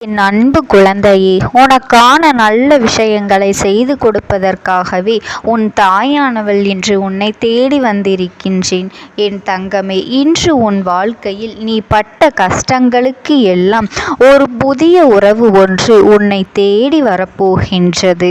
என் அன்பு குழந்தையே, உனக்கான நல்ல விஷயங்களை செய்து கொடுப்பதற்காகவே உன் தாயானவள் இன்று உன்னை தேடி வந்திருக்கின்றேன். என் தங்கமே, இன்று உன் வாழ்க்கையில் நீ பட்ட கஷ்டங்களுக்கு எல்லாம் ஒரு புதிய உறவு ஒன்று உன்னை தேடி வரப்போகின்றது.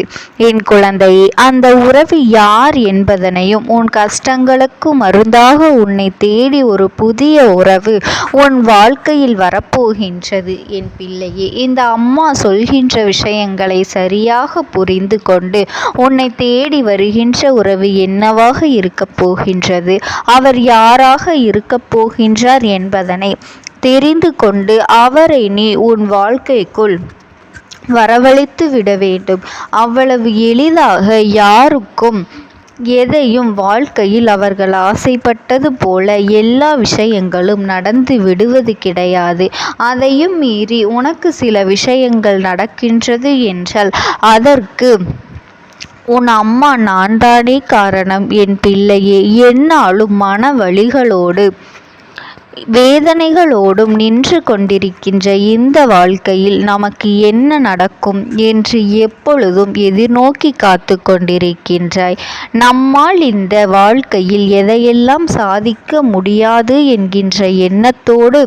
என் குழந்தையே, அந்த உறவு யார் என்பதனையும், உன் கஷ்டங்களுக்கு மருந்தாக உன்னை தேடி ஒரு புதிய உறவு உன் வாழ்க்கையில் வரப்போகின்றது. என் பிள்ளையே, இந்த அம்மா சொல்கின்ற விஷயங்களை சரியாக புரிந்து கொண்டு உன்னை தேடி வருகின்ற உறவு என்னவாக இருக்கப் போகின்றது, அவர் யாராக இருக்கப் போகின்றார் என்பதனை தெரிந்து கொண்டு அவரை நீ உன் வாழ்க்கைக்குள் வரவழைத்து விட வேண்டும். அவ்வளவு எளிதாக யாருக்கும் எதையும் வாழ்க்கையில் அவர்கள் ஆசைப்பட்டது போல எல்லா விஷயங்களும் நடந்து விடுவது கிடையாது. அதையும் மீறி உனக்கு சில விஷயங்கள் நடக்கின்றது என்றால் அதற்கு உன் அம்மா நான் தானே காரணம். என் பிள்ளையே, என்னாலும் மன வலிகளோடு வேதனைகளோடும் நின்று கொண்டிருக்கின்ற இந்த வாழ்க்கையில் நமக்கு என்ன நடக்கும் என்று எப்பொழுதும் எதிர்நோக்கி காத்து கொண்டிருக்கின்றாய். நம்மால் இந்த வாழ்க்கையில் எதையெல்லாம் சாதிக்க முடியாது என்கின்ற எண்ணத்தோடு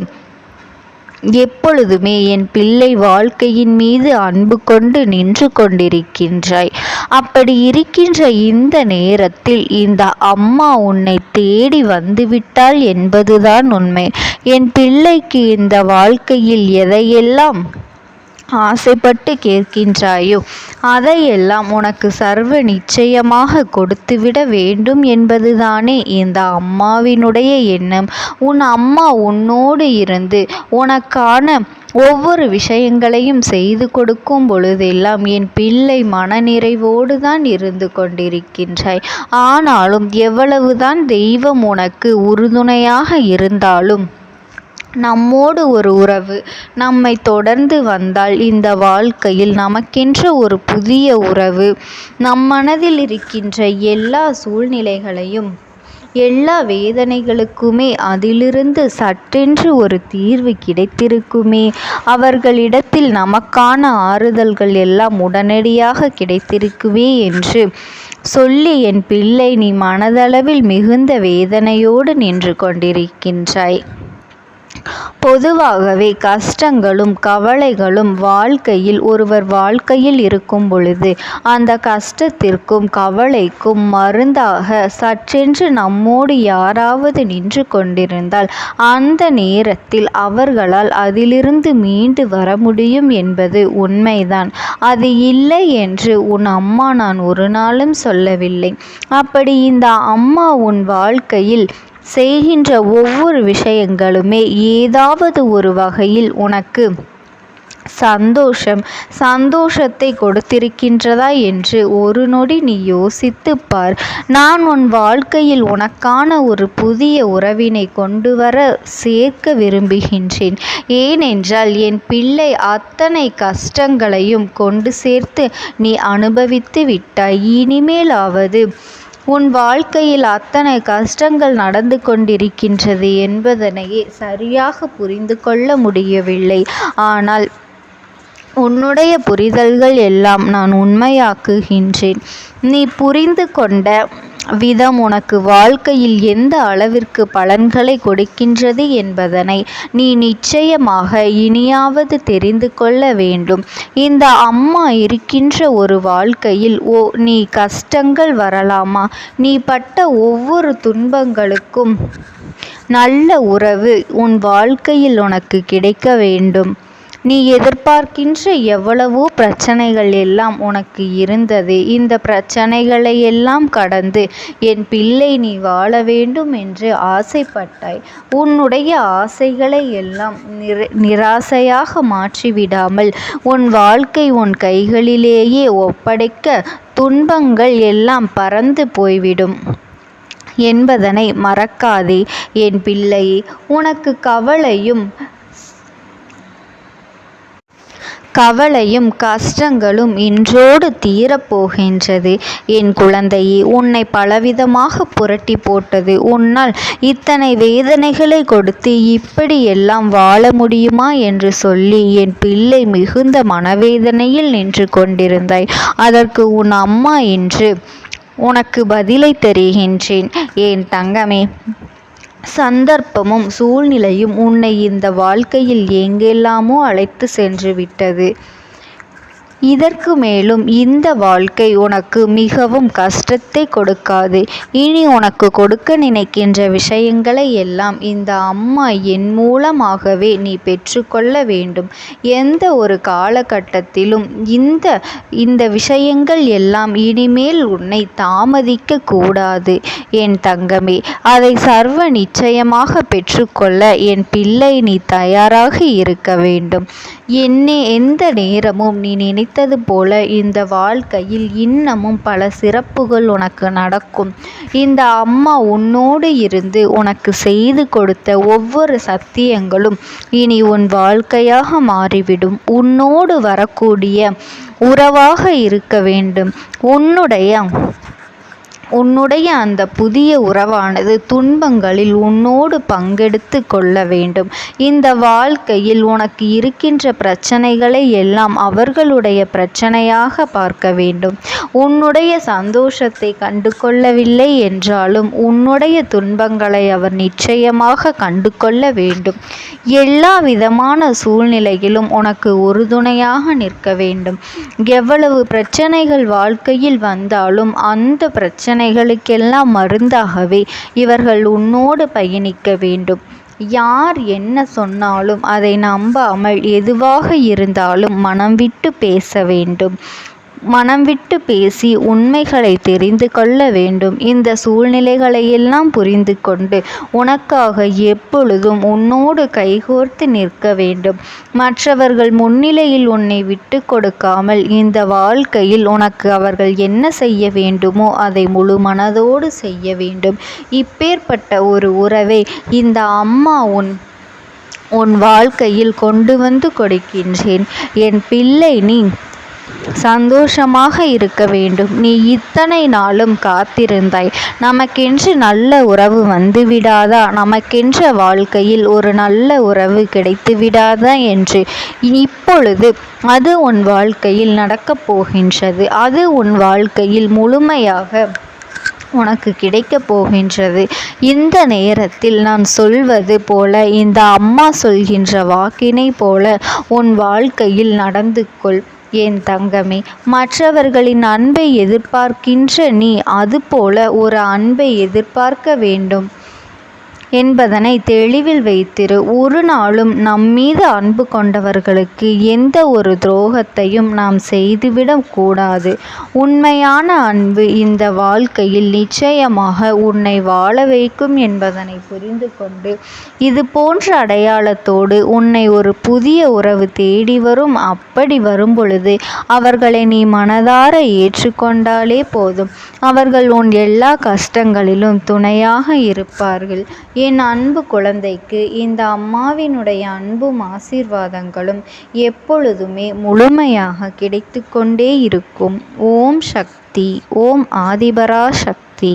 எப்பொழுதுமே என் பிள்ளை வாழ்க்கையின் மீது அன்பு கொண்டு நின்று கொண்டிருக்கின்றாய். அப்படி இருக்கின்ற இந்த நேரத்தில் இந்த அம்மா உன்னை தேடி வந்துவிட்டாள் என்பதுதான் உண்மை. என் பிள்ளைக்கு இந்த வாழ்க்கையில் எதையெல்லாம் ஆசைப்பட்டு கேட்கின்றாயோ அதையெல்லாம் உனக்கு சர்வ நிச்சயமாக கொடுத்துவிட வேண்டும் என்பதுதானே இந்த அம்மாவினுடைய எண்ணம். உன் அம்மா உன்னோடு இருந்து உனக்கான ஒவ்வொரு விஷயங்களையும் செய்து கொடுக்கும் பொழுதெல்லாம் என் பிள்ளை மனநிறைவோடு தான் இருந்து கொண்டிருக்கின்றாய். ஆனாலும் எவ்வளவுதான் தெய்வம் உனக்கு உறுதுணையாக இருந்தாலும் நம்மோடு ஒரு உறவு நம்மை தொடர்ந்து வந்தால் இந்த வாழ்க்கையில் நமக்கென்ற ஒரு புதிய உறவு நம் மனதில் இருக்கின்ற எல்லா சூழ்நிலைகளையும் எல்லா வேதனைகளுக்குமே அதிலிருந்து சற்றென்று ஒரு தீர்வு கிடைத்திருக்குமே. அவர்களிடத்தில் நமக்கான ஆறுதல்கள் எல்லாம் உடனடியாக கிடைத்திருக்குமே என்று சொல்லி என் பிள்ளை நீ மனதளவில் மிகுந்த வேதனையோடு நின்று கொண்டிருக்கின்றாய். பொதுவாகவே கஷ்டங்களும் கவலைகளும் வாழ்க்கையில் ஒருவர் வாழ்க்கையில் இருக்கும் பொழுது அந்த கஷ்டத்திற்கும் கவலைக்கும் மருந்தாக சற்றென்று நம்மோடு யாராவது நின்று கொண்டிருந்தால் அந்த நேரத்தில் அவர்களால் அதிலிருந்து மீண்டு வர முடியும் என்பது உண்மைதான். அது இல்லை என்று உன் அம்மா நான் ஒரு நாளும் சொல்லவில்லை. அப்படி இந்த அம்மா உன் வாழ்க்கையில் செய்கின்ற ஒவ்வொரு விஷயங்களுமே ஏதாவது ஒரு வகையில் உனக்கு சந்தோஷத்தை கொடுத்திருக்கின்றதா என்று ஒரு நொடி நீ யோசித்து பார். நான் உன் வாழ்க்கையில் உனக்கான ஒரு புதிய உறவினை கொண்டு வர சேர்க்க விரும்புகின்றேன். ஏனென்றால் என் பிள்ளை அத்தனை கஷ்டங்களையும் கொண்டு சேர்த்து நீ அனுபவித்து விட்டாய். இனிமேலாவது உன் வாழ்க்கையில் அத்தனை கஷ்டங்கள் நடந்து கொண்டிருக்கின்றது என்பதனையே சரியாக புரிந்து கொள்ள முடியவில்லை. ஆனால் உன்னுடைய புரிதல்கள் எல்லாம் நான் உண்மையாக்குகின்றேன். நீ புரிந்து கொண்ட விதம் உனக்கு வாழ்க்கையில் எந்த அளவிற்கு பலன்களை கொடுக்கின்றது என்பதனை நீ நிச்சயமாக இனியாவது தெரிந்து கொள்ள வேண்டும். இந்த அம்மா இருக்கின்ற ஒரு வாழ்க்கையில் நீ கஷ்டங்கள் வரலாமா? நீ பட்ட ஒவ்வொரு துன்பங்களுக்கும் நல்ல உறவு உன் வாழ்க்கையில் உனக்கு கிடைக்க வேண்டும். நீ எதிர்பார்க்கின்ற எவ்வளவோ பிரச்சனைகள் எல்லாம் உனக்கு இருந்தது. இந்த பிரச்சனைகளை எல்லாம் கடந்து என் பிள்ளை நீ வாழ வேண்டும் என்று ஆசைப்பட்டாய். உன்னுடைய ஆசைகளை எல்லாம் நிராசையாக மாற்றிவிடாமல் உன் வாழ்க்கை உன் கைகளிலேயே ஒப்படைக்க துன்பங்கள் எல்லாம் பறந்து போய்விடும் என்பதனை மறக்காதே என் பிள்ளையே. உனக்கு கவலையும் கஷ்டங்களும் இன்றோடு தீரப்போகின்றது. என் குழந்தையே, உன்னை பலவிதமாக புரட்டி போட்டது உன்னால் இத்தனை வேதனைகளை கொடுத்து இப்படியெல்லாம் வாழ முடியுமா என்று சொல்லி என் பிள்ளை மிகுந்த மனவேதனையில் நின்று கொண்டிருந்தாய். அதற்கு உன் அம்மா இன்று உனக்கு பதிலை தருகின்றேன். என் தங்கமே, சந்தர்ப்பமும் சூழ்நிலையும் உன்னை இந்த வாழ்க்கையில் எங்கெல்லாமோ அழைத்து சென்று விட்டது. இதற்கு மேலும் இந்த வாழ்க்கை உனக்கு மிகவும் கஷ்டத்தை கொடுக்காது. இனி உனக்கு கொடுக்க நினைக்கின்ற விஷயங்களை எல்லாம் இந்த அம்மா என் மூலமாகவே நீ பெற்றுக்கொள்ள வேண்டும். எந்த ஒரு காலகட்டத்திலும் இந்த விஷயங்கள் எல்லாம் இனிமேல் உன்னை தாமதிக்க கூடாது என் தங்கமே. அதை சர்வ நிச்சயமாக பெற்றுக்கொள்ள என் பிள்ளை நீ தயாராக இருக்க வேண்டும். எந்த நேரமும் நீ நினைத்தது போல இந்த வாழ்க்கையில் இன்னமும் பல சிறப்புகள் உனக்கு நடக்கும். இந்த அம்மா உன்னோடு இருந்து உனக்கு செய்து கொடுத்த ஒவ்வொரு சத்தியங்களும் இனி உன் வாழ்க்கையாக மாறிவிடும். உன்னோடு வரக்கூடிய உறவாக இருக்க வேண்டும். உன்னுடைய அந்த புதிய உறவானது துன்பங்களில் உன்னோடு பங்கெடுத்து கொள்ள வேண்டும். இந்த வாழ்க்கையில் உனக்கு இருக்கின்ற பிரச்சனைகளை எல்லாம் அவர்களுடைய பிரச்சனையாக பார்க்க வேண்டும். உன்னுடைய சந்தோஷத்தை கண்டு கொள்ளவில்லை என்றாலும் உன்னுடைய துன்பங்களை அவர் நிச்சயமாக கண்டு கொள்ள வேண்டும். எல்லா விதமான சூழ்நிலையிலும் உனக்கு உறுதுணையாக நிற்க வேண்டும். எவ்வளவு பிரச்சனைகள் வாழ்க்கையில் வந்தாலும் அந்த பிரச்சனைகளுக்கெல்லாம் மருந்தாகவே இவர்கள் உன்னோடு பயணிக்க வேண்டும். யார் என்ன சொன்னாலும் அதை நம்பாமல் எதுவாக இருந்தாலும் மனம் விட்டு பேச வேண்டும். மனம் விட்டு பேசி உண்மைகளை தெரிந்து கொள்ள வேண்டும். இந்த சூழ்நிலைகளை எல்லாம் புரிந்து கொண்டு உனக்காக எப்பொழுதும் உன்னோடு கைகோர்த்து நிற்க வேண்டும். மற்றவர்கள் முன்னிலையில் உன்னை விட்டு கொடுக்காமல் இந்த வாழ்க்கையில் உனக்கு அவர்கள் என்ன செய்ய வேண்டுமோ அதை முழு மனதோடு செய்ய வேண்டும். இப்பேற்பட்ட ஒரு உறவை இந்த அம்மா உன் வாழ்க்கையில் கொண்டு வந்து கொடுக்கின்றேன். என் பிள்ளை, நீ சந்தோஷமாக இருக்க வேண்டும். நீ இத்தனை நாளும் காத்திருந்தாய். நமக்கென்று நல்ல உறவு வந்து விடாதா, நமக்கென்ற வாழ்க்கையில் ஒரு நல்ல உறவு கிடைத்து விடாதா என்று இப்பொழுது அது உன் வாழ்க்கையில் நடக்கப் போகின்றது. அது உன் வாழ்க்கையில் முழுமையாக உனக்கு கிடைக்கப் போகின்றது. இந்த நேரத்தில் நான் சொல்வது போல, இந்த அம்மா சொல்கின்ற வாக்கினை போல உன் வாழ்க்கையில் நடந்து கொள் என் தங்கமே. மற்றவர்களின் அன்பை எதிர்பார்க்கின்ற நீ அதுபோல ஒரு அன்பை எதிர்பார்க்க வேண்டும் என்பதனை தெளிவில் வைத்திரு. ஒரு நாளும் நம்மீது அன்பு கொண்டவர்களுக்கு எந்த ஒரு துரோகத்தையும் நாம் செய்துவிடக் கூடாது. உண்மையான அன்பு இந்த வாழ்க்கையில் நிச்சயமாக உன்னை வாழ வைக்கும் என்பதனை புரிந்து கொண்டு இது போன்ற அடையாளத்தோடு உன்னை ஒரு புதிய உறவு தேடி வரும். அப்படி வரும் பொழுது அவர்களை நீ மனதார ஏற்றுக்கொண்டாலே போதும். அவர்கள் உன் எல்லா கஷ்டங்களிலும் துணையாக இருப்பார்கள். என் அன்பு குழந்தைக்கு இந்த அம்மாவினுடைய அன்பும் ஆசீர்வாதங்களும் எப்பொழுதுமே முழுமையாக கிடைத்து கொண்டே இருக்கும். ஓம் சக்தி. ஓம் ஆதிபரா சக்தி.